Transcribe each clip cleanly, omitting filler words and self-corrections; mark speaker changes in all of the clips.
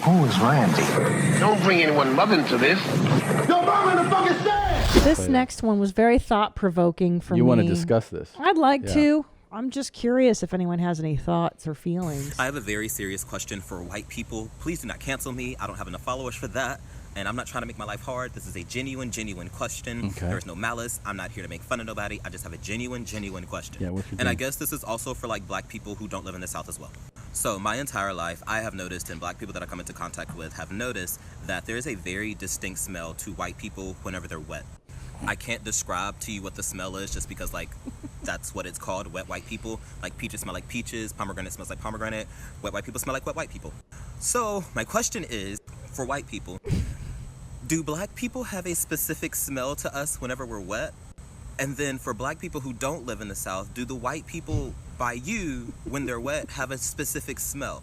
Speaker 1: Who is Randy?
Speaker 2: Don't bring anyone mother into this.
Speaker 1: Your mom in the fucking stand!
Speaker 3: This next one was very thought-provoking for me.
Speaker 4: You want to discuss this?
Speaker 3: I'd like to. I'm just curious if anyone has any thoughts or feelings.
Speaker 5: I have a very serious question for white people. Please do not cancel me. I don't have enough followers for that. And I'm not trying to make my life hard. This is a genuine question.
Speaker 4: Okay.
Speaker 5: There's no malice. I'm not here to make fun of nobody. I just have a genuine question.
Speaker 4: Yeah, what's your
Speaker 5: And I
Speaker 4: thing?
Speaker 5: guess this is also for like black people who don't live in the South as well. So my entire life, I have noticed, and black people that I come into contact with have noticed that there is a very distinct smell to white people whenever they're wet. I can't describe to you what the smell is just because like that's what it's called, wet white people. Like peaches smell like peaches, pomegranate smells like pomegranate, wet white people smell like wet white people. So my question is, for white people, do black people have a specific smell to us whenever we're wet? And then for black people who don't live in the South, do the white people by you when they're wet have a specific smell?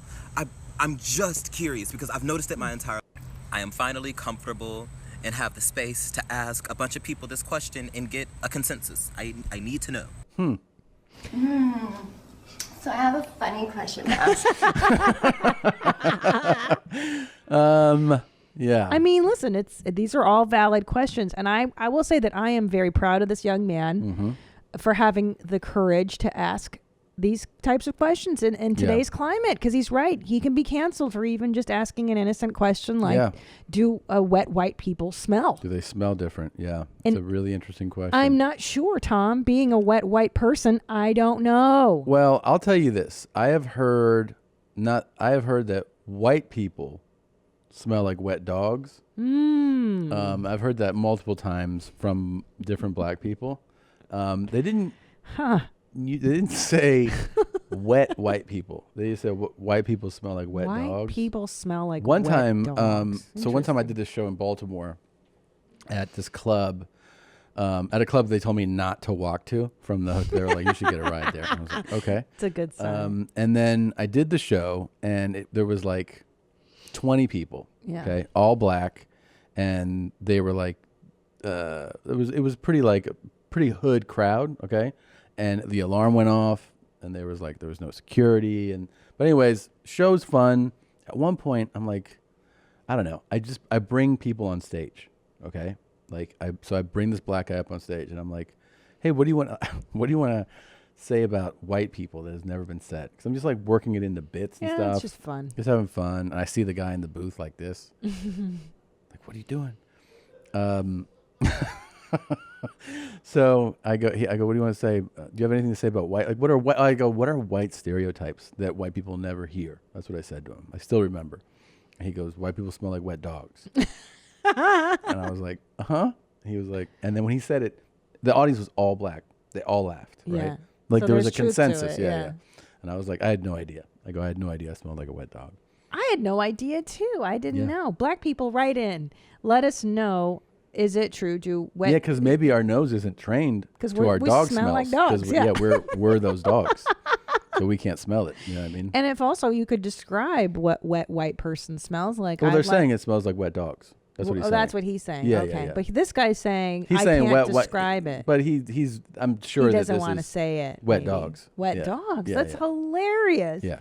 Speaker 5: I'm just curious because I've noticed it my entire life. I am finally comfortable and have the space to ask a bunch of people this question and get a consensus. I need to know.
Speaker 6: So I have a funny question to ask.
Speaker 4: Yeah.
Speaker 3: I mean, listen, these are all valid questions. And I will say that I am very proud of this young man for having the courage to ask these types of questions in today's climate, because he's right. He can be canceled for even just asking an innocent question like, do wet white people smell?
Speaker 4: Do they smell different? Yeah. It's a really interesting question.
Speaker 3: I'm not sure, Tom. Being a wet white person, I don't know.
Speaker 4: Well, I'll tell you this. I have heard that white people smell like wet dogs. I've heard that multiple times from different black people. They didn't say wet white people. They just said white people smell like wet dogs.
Speaker 3: White people smell like
Speaker 4: one
Speaker 3: wet
Speaker 4: time.
Speaker 3: dogs.
Speaker 4: So one time I did this show in Baltimore at this club. At a club they told me not to walk to from the hook. They were like, you should get a ride there. And I was like, okay.
Speaker 3: It's a good sign.
Speaker 4: And then I did the show, and there was like 20 people.
Speaker 3: Yeah.
Speaker 4: Okay, all black, and they were like, it was pretty hood crowd. Okay, and the alarm went off, and there was no security, but anyways, show's fun. At one point, I'm like, I don't know, I bring people on stage. Okay, so I bring this black guy up on stage, and I'm like, hey, what do you want to say about white people that has never been said? Because I'm just like working it into bits and stuff.
Speaker 3: It's just fun.
Speaker 4: Just having fun. And I see the guy in the booth like this. Like, what are you doing? So I go, what do you want to say? Do you have anything to say about white? Like, what are white stereotypes that white people never hear? That's what I said to him. I still remember. And he goes, white people smell like wet dogs. And I was like, He was like, and then when he said it, the audience was all black. They all laughed, right?
Speaker 3: Yeah.
Speaker 4: Like
Speaker 3: So
Speaker 4: there was a
Speaker 3: there's truth to
Speaker 4: consensus.
Speaker 3: it,
Speaker 4: Yeah. And I was like, I had no idea. I had no idea I smelled like a wet dog.
Speaker 3: I had no idea too. I didn't know. Black people, write in. Let us know. Is it true? Do wet?
Speaker 4: Yeah, because maybe our nose isn't trained to our
Speaker 3: we
Speaker 4: dog
Speaker 3: smell
Speaker 4: smells.
Speaker 3: like dogs.
Speaker 4: We're those dogs, so we can't smell it. You know what I mean?
Speaker 3: And if also you could describe what wet white person smells like.
Speaker 4: Well, they're saying it smells like wet dogs. That's what he's saying.
Speaker 3: That's what he's saying.
Speaker 4: Yeah,
Speaker 3: okay,
Speaker 4: yeah.
Speaker 3: But this guy's saying
Speaker 4: He's
Speaker 3: I
Speaker 4: saying
Speaker 3: can't
Speaker 4: wet,
Speaker 3: describe it.
Speaker 4: But he's. I'm sure
Speaker 3: he
Speaker 4: that
Speaker 3: doesn't
Speaker 4: this
Speaker 3: want to
Speaker 4: is
Speaker 3: say it.
Speaker 4: wet
Speaker 3: maybe.
Speaker 4: dogs.
Speaker 3: Wet
Speaker 4: Yeah.
Speaker 3: dogs.
Speaker 4: Yeah,
Speaker 3: That's
Speaker 4: yeah.
Speaker 3: hilarious.
Speaker 4: Yeah.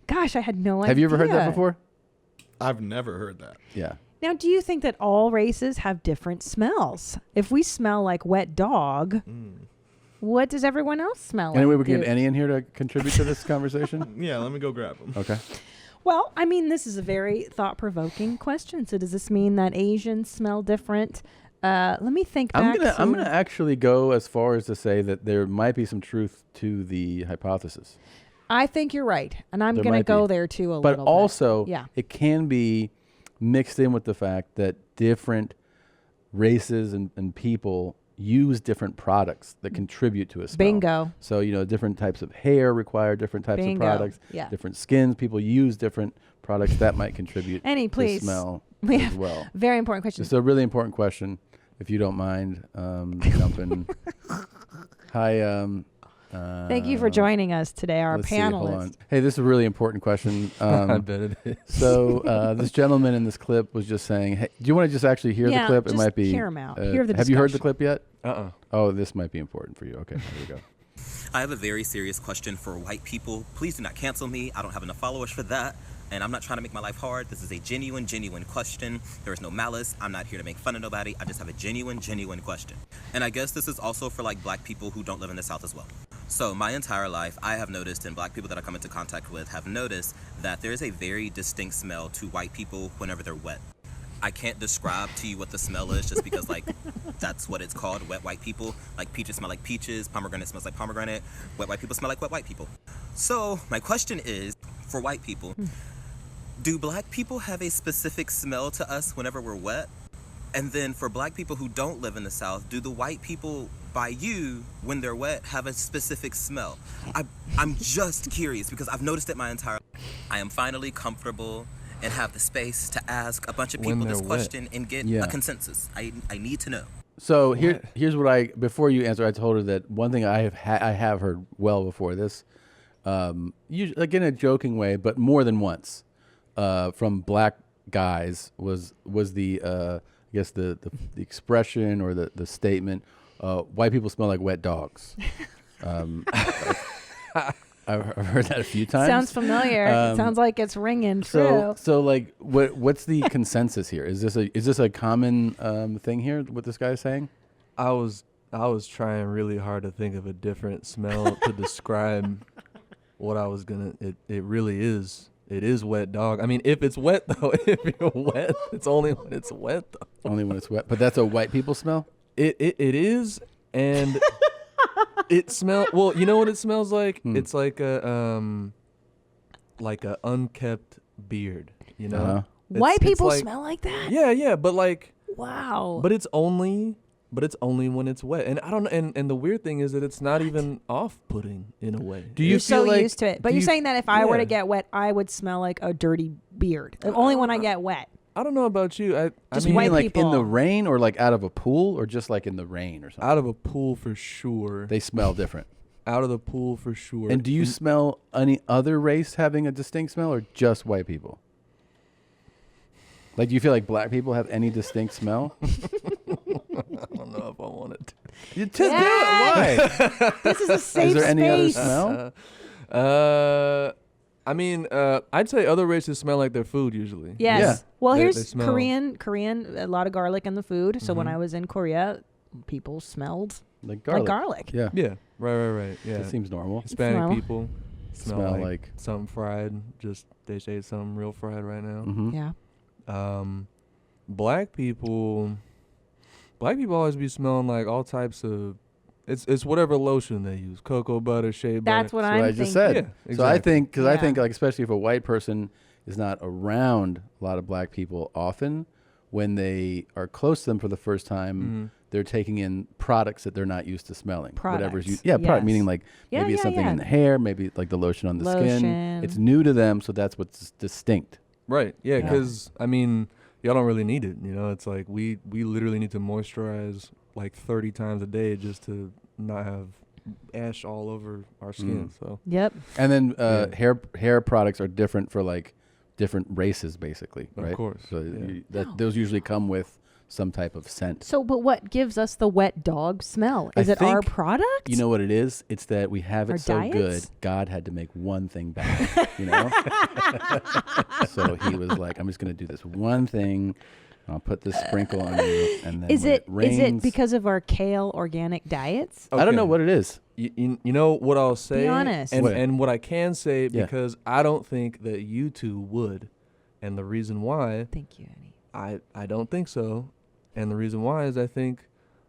Speaker 3: Gosh, I had no idea.
Speaker 4: Have you ever heard that before?
Speaker 7: I've never heard that.
Speaker 4: Yeah.
Speaker 3: Now, do you think that all races have different smells? If we smell like wet dog, what does everyone else smell like?
Speaker 4: Anyway, we can get Annie in here to contribute to this conversation.
Speaker 7: Yeah, let me go grab them.
Speaker 4: Okay.
Speaker 3: Well, I mean, this is a very thought-provoking question. So does this mean that Asians smell different? Let me think back.
Speaker 4: I'm gonna actually go as far as to say that there might be some truth to the hypothesis.
Speaker 3: I think you're right. And I'm
Speaker 4: There
Speaker 3: going to
Speaker 4: might
Speaker 3: go
Speaker 4: be.
Speaker 3: there too a
Speaker 4: But
Speaker 3: little bit.
Speaker 4: also,
Speaker 3: Yeah.
Speaker 4: it can be mixed in with the fact that different races and people use different products that contribute to a smell.
Speaker 3: Bingo.
Speaker 4: So, different types of hair require different types
Speaker 3: Bingo.
Speaker 4: of products.
Speaker 3: Yeah.
Speaker 4: Different skins. People use different products that might contribute
Speaker 3: Annie, please.
Speaker 4: to smell
Speaker 3: We
Speaker 4: as
Speaker 3: have
Speaker 4: well.
Speaker 3: very important question.
Speaker 4: It's a really important question. If you don't mind jumping. Hi.
Speaker 3: Thank you for joining us today, our
Speaker 4: Let's see, hold on.
Speaker 3: panelists.
Speaker 4: Hey, this is a really important question.
Speaker 1: I bet it is.
Speaker 4: So this gentleman in this clip was just saying, hey, do you want to just actually hear the clip? It
Speaker 3: just
Speaker 4: might be.
Speaker 3: hear 'em out. Hear the
Speaker 4: have you heard the
Speaker 3: discussion.
Speaker 4: clip yet?
Speaker 1: Uh-uh.
Speaker 4: Oh, this might be important for you. Okay, here we go.
Speaker 5: I have a very serious question for white people. Please do not cancel me. I don't have enough followers for that. And I'm not trying to make my life hard. This is a genuine question. There is no malice. I'm not here to make fun of nobody. I just have a genuine question. And I guess this is also for like black people who don't live in the South as well. So my entire life, I have noticed, and black people that I come into contact with have noticed, that there is a very distinct smell to white people whenever they're wet. I can't describe to you what the smell is just because, like, that's what it's called, wet white people. Like, peaches smell like peaches, pomegranate smells like pomegranate, wet white people smell like wet white people. So my question is, for white people, do black people have a specific smell to us whenever we're wet? And then for black people who don't live in the South, do the white people by you, when they're wet, have a specific smell? I'm just curious because I've noticed it my entire life. I am finally comfortable and have the space to ask a bunch of people this question and get a consensus. I need to know.
Speaker 4: So here's what before you answer, I told her that one thing I have heard well before this, usually, like in a joking way, but more than once, from black guys was the I guess the expression or the statement, white people smell like wet dogs. I've heard that a few times.
Speaker 3: Sounds familiar. It sounds like it's ringing true.
Speaker 4: So like, what's the consensus here? Is this a common thing here? What this guy is saying?
Speaker 2: I was trying really hard to think of a different smell to describe what I was gonna. It really is. It is wet dog. I mean, if it's wet though, if you're wet, it's only when it's wet though.
Speaker 4: Only when it's wet. But that's a white people smell.
Speaker 2: It is, and it smells. Well, you know what it smells like? It's like a unkept beard. You know,
Speaker 3: White people
Speaker 2: like,
Speaker 3: smell like that?
Speaker 2: Yeah, but like,
Speaker 3: wow.
Speaker 2: But it's only when it's wet. And I don't know. And the weird thing is that it's not even off-putting in a way.
Speaker 4: Do you
Speaker 3: You're
Speaker 4: feel
Speaker 3: so
Speaker 4: like,
Speaker 3: used to it. But you're saying that if I were to get wet, I would smell like a dirty beard. Only when I get wet.
Speaker 2: I don't know about you. I
Speaker 3: Just
Speaker 2: mean,
Speaker 3: white
Speaker 4: like
Speaker 3: people.
Speaker 4: in the rain or like out of a pool or just like in the rain or something?
Speaker 2: out of a pool for sure.
Speaker 4: They smell different.
Speaker 2: Out of the pool for sure.
Speaker 4: And do you smell any other race having a distinct smell or just white people? Like, do you feel like black people have any distinct smell?
Speaker 2: I don't know if I wanted to.
Speaker 4: You just do it. Why?
Speaker 3: This is a safe
Speaker 4: Is there any other
Speaker 3: space.
Speaker 4: smell?
Speaker 2: I mean, I'd say other races smell like their food usually.
Speaker 3: Yes.
Speaker 4: Yeah.
Speaker 3: Well,
Speaker 2: They
Speaker 3: here's
Speaker 2: smell-
Speaker 3: Korean, a lot of garlic in the food. So when I was in Korea, people smelled
Speaker 4: Like garlic.
Speaker 3: like garlic.
Speaker 4: Yeah.
Speaker 2: Yeah. Right. Yeah.
Speaker 4: That seems normal.
Speaker 2: Hispanic
Speaker 3: Smell.
Speaker 2: people
Speaker 4: Smell like-
Speaker 2: something fried. Just they say something real fried right now.
Speaker 4: Mm-hmm.
Speaker 3: Yeah.
Speaker 2: Black people always be smelling like all types of. It's whatever lotion they use, cocoa butter, shea butter.
Speaker 3: That's what
Speaker 4: That's
Speaker 3: I'm
Speaker 4: what I
Speaker 3: thinking.
Speaker 4: just said.
Speaker 2: Yeah,
Speaker 4: So I
Speaker 2: exactly.
Speaker 4: think, because I
Speaker 3: Yeah.
Speaker 4: think, like, especially if a white person is not around a lot of black people often, when they are close to them for the first time, they're taking in products that they're not used to smelling. Whatever's
Speaker 3: Products.
Speaker 4: product,
Speaker 3: Yes.
Speaker 4: meaning like
Speaker 3: Yeah,
Speaker 4: maybe it's
Speaker 3: yeah,
Speaker 4: something
Speaker 3: yeah.
Speaker 4: in the hair, maybe like the lotion on the
Speaker 3: Lotion.
Speaker 4: skin. It's new to them, so that's what's distinct.
Speaker 2: Right. Yeah,
Speaker 3: Yeah.
Speaker 2: because I mean, y'all don't really need it. You know, it's like we literally need to moisturize like 30 times a day just to not have ash all over our skin. So
Speaker 3: Yep.
Speaker 4: And then
Speaker 2: Yeah.
Speaker 4: hair products are different for like different races, basically,
Speaker 2: Of
Speaker 4: right?
Speaker 2: course,
Speaker 4: So
Speaker 2: yeah.
Speaker 4: those usually come with some type of scent.
Speaker 3: So, but what gives us the wet dog smell?
Speaker 4: I
Speaker 3: Is it our
Speaker 4: think,
Speaker 3: product?
Speaker 4: You know what it is? It's that we have it
Speaker 3: Our
Speaker 4: so good,
Speaker 3: diets?
Speaker 4: God had to make one thing bad, you know? So he was like, I'm just going to do this one thing. I'll put this sprinkle on you. And then
Speaker 3: Is
Speaker 4: when
Speaker 3: it
Speaker 4: rains,
Speaker 3: because of our kale organic diets?
Speaker 4: I don't know
Speaker 2: Okay.
Speaker 4: what it is.
Speaker 2: You know what I'll say?
Speaker 3: honest.
Speaker 2: And,
Speaker 4: What?
Speaker 2: and what I can say,
Speaker 4: Yeah.
Speaker 2: because I don't think that you two would. And the reason why,
Speaker 3: Thank you, Annie.
Speaker 2: I don't think so. And the reason why is I think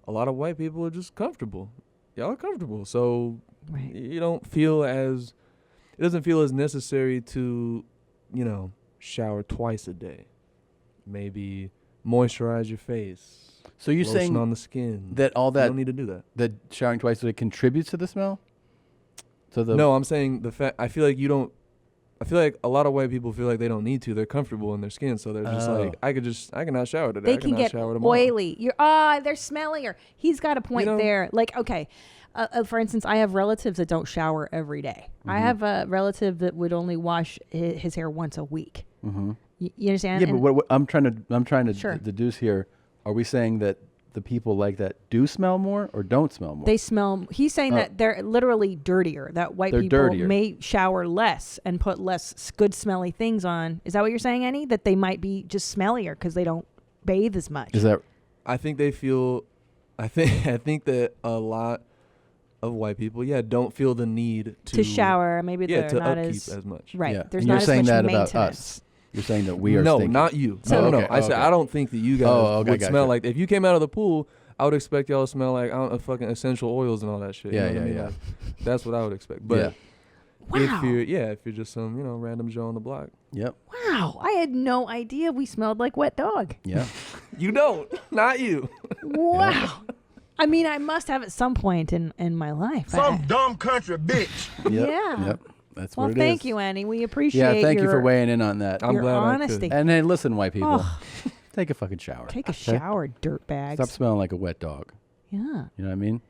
Speaker 2: a lot of white people are just comfortable. Y'all are comfortable. So
Speaker 3: Right.
Speaker 2: you don't feel as, it doesn't feel as necessary to, shower twice a day. Maybe moisturize your face.
Speaker 4: So you're
Speaker 2: lotion
Speaker 4: saying
Speaker 2: on the skin.
Speaker 4: that all
Speaker 2: You
Speaker 4: that,
Speaker 2: don't need to do that.
Speaker 4: that showering twice a day contributes to the smell? To the
Speaker 2: No, I'm saying the fact. I feel like you don't. I feel like a lot of white people feel like they don't need to. They're comfortable in their skin, so they're just
Speaker 4: Oh.
Speaker 2: like, I cannot shower today.
Speaker 3: They
Speaker 2: I
Speaker 3: can
Speaker 2: cannot
Speaker 3: get
Speaker 2: shower tomorrow.
Speaker 3: oily. They're smellier. He's got a point
Speaker 2: know?
Speaker 3: there. Like, okay, for instance, I have relatives that don't shower every day. I have a relative that would only wash his hair once a week.
Speaker 4: Mm-hmm.
Speaker 3: You understand?
Speaker 4: Yeah, but
Speaker 3: And
Speaker 4: what I'm trying to
Speaker 3: Sure.
Speaker 4: deduce here, are we saying that the people like that do smell more or don't smell more?
Speaker 3: They smell. He's saying that they're literally dirtier. That white
Speaker 4: They're
Speaker 3: people
Speaker 4: dirtier.
Speaker 3: may shower less and put less good smelly things on. Is that what you're saying, Annie? That they might be just smellier because they don't bathe as much.
Speaker 4: Is that
Speaker 2: I think they feel. I think that a lot of white people, don't feel the need to
Speaker 3: shower? Maybe they're
Speaker 2: to
Speaker 3: not
Speaker 2: upkeep
Speaker 3: as
Speaker 2: much.
Speaker 3: right.
Speaker 4: Yeah.
Speaker 3: There's
Speaker 4: And
Speaker 3: not
Speaker 4: you're
Speaker 3: as
Speaker 4: saying
Speaker 3: much
Speaker 4: that
Speaker 3: maintenance.
Speaker 4: about us. You're saying that we are
Speaker 2: No,
Speaker 4: stinky.
Speaker 2: not you.
Speaker 3: So-
Speaker 2: no,
Speaker 4: okay,
Speaker 2: I said
Speaker 4: okay.
Speaker 2: I don't think that you guys
Speaker 4: okay,
Speaker 2: would
Speaker 4: gotcha.
Speaker 2: smell like. If you came out of the pool, I would expect y'all to smell like fucking essential oils and all that shit.
Speaker 4: Yeah,
Speaker 2: you know what I mean?
Speaker 4: yeah.
Speaker 2: Like, that's what I would expect. But
Speaker 3: Wow.
Speaker 2: if you're just some random Joe on the block,
Speaker 4: Yep.
Speaker 3: Wow. I had no idea we smelled like wet dog.
Speaker 4: Yeah.
Speaker 2: you don't, not you.
Speaker 3: Wow. I mean, I must have at some point in my life.
Speaker 1: dumb country bitch.
Speaker 4: Yep.
Speaker 3: Yeah.
Speaker 4: Yep. That's
Speaker 3: Well,
Speaker 4: what it is.
Speaker 3: thank you, Annie. We appreciate
Speaker 4: Yeah, thank you
Speaker 3: your,
Speaker 4: for weighing in on that.
Speaker 2: I'm
Speaker 3: your
Speaker 2: glad
Speaker 3: honesty.
Speaker 2: I could.
Speaker 4: And hey, listen, white people,
Speaker 3: Oh.
Speaker 4: take a fucking shower.
Speaker 3: Take a
Speaker 4: okay?
Speaker 3: shower, dirtbags.
Speaker 4: Stop smelling like a wet dog.
Speaker 3: Yeah.
Speaker 4: You know what I mean?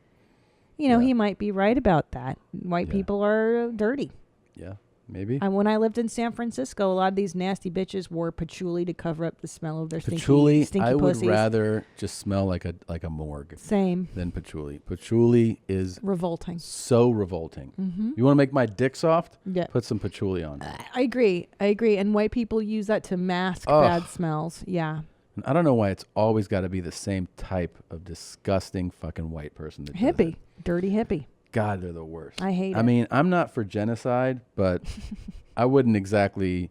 Speaker 3: You know,
Speaker 4: Yeah.
Speaker 3: he might be right about that. White
Speaker 4: Yeah.
Speaker 3: people are dirty.
Speaker 4: Yeah. Maybe.
Speaker 3: And when I lived in San Francisco, a lot of these nasty bitches wore patchouli to cover up the smell of their
Speaker 4: Patchouli,
Speaker 3: stinky
Speaker 4: I would
Speaker 3: pussies.
Speaker 4: rather just smell like a morgue
Speaker 3: Same.
Speaker 4: than patchouli. Patchouli is
Speaker 3: Revolting.
Speaker 4: so revolting.
Speaker 3: Mm-hmm.
Speaker 4: You want to make my dick soft?
Speaker 3: Yeah.
Speaker 4: Put some patchouli on.
Speaker 3: I agree. And white people use that to mask
Speaker 4: Ugh.
Speaker 3: bad smells. Yeah.
Speaker 4: And I don't know why it's always got to be the same type of disgusting fucking white person that does
Speaker 3: Hippie.
Speaker 4: it.
Speaker 3: Dirty hippie.
Speaker 4: God, they're the worst.
Speaker 3: I hate it.
Speaker 4: I mean, I'm not for genocide, but I wouldn't exactly,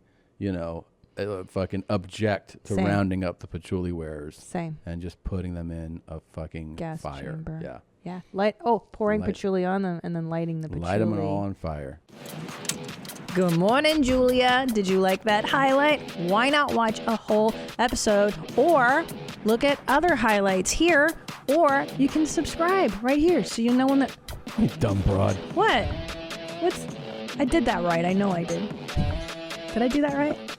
Speaker 4: fucking object to
Speaker 3: Same.
Speaker 4: rounding up the patchouli wearers
Speaker 3: Same.
Speaker 4: and just putting them in a fucking
Speaker 3: Gas
Speaker 4: fire.
Speaker 3: chamber.
Speaker 4: Yeah.
Speaker 3: Yeah. Pouring
Speaker 4: Light-
Speaker 3: patchouli on them and then lighting the patchouli.
Speaker 4: Light them all on fire.
Speaker 3: Good morning, Julia. Did you like that highlight? Why not watch a whole episode or look at other highlights here, or you can subscribe right here so you know when that.
Speaker 4: You dumb broad.
Speaker 3: What? I did that right. I know I did. Did I do that right?